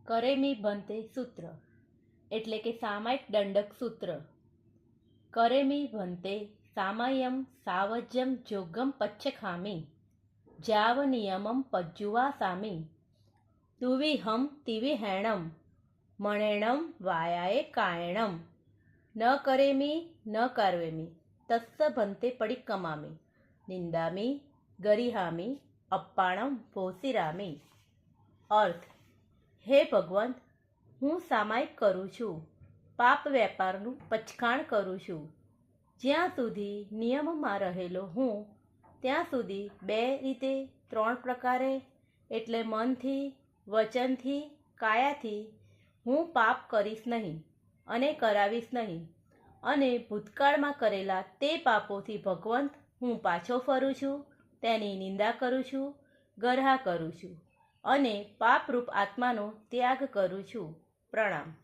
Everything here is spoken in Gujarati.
કરેમી ભંતે સૂત્ર એટલે કે સામાયિક દંડક સૂત્ર. કરેમી ભંતે સામયમ સાવજ્યમ જોગમ પચ્છખામી જાવ નિયમમ પજ્જુવા સામી તુવિહમ તિવિહેણમ મણેણમ વાયાએ કાયણમ ન કરેમી ન કાર્વેમી તસ્સ ભંતે પડિક્કમામી નિંદામી ગરિહામી અપ્પાણમ ભોસિરામી. અર્થ: હે ભગવંત, હું સામાયિક કરું છું, પાપ વેપારનું પચખાણ કરું છું. જ્યાં સુધી નિયમમાં રહેલો હું ત્યાં સુધી બે રીતે, ત્રણ પ્રકારે એટલે મનથી, વચનથી, કાયાથી હું પાપ કરીશ નહીં અને કરાવીશ નહીં. અને ભૂતકાળમાં કરેલા તે પાપોથી ભગવંત હું પાછો ફરું છું, તેની નિંદા કરું છું, ગરહા કરું છું અને પાપરૂપ આત્માનો ત્યાગ કરું છું. પ્રણામ.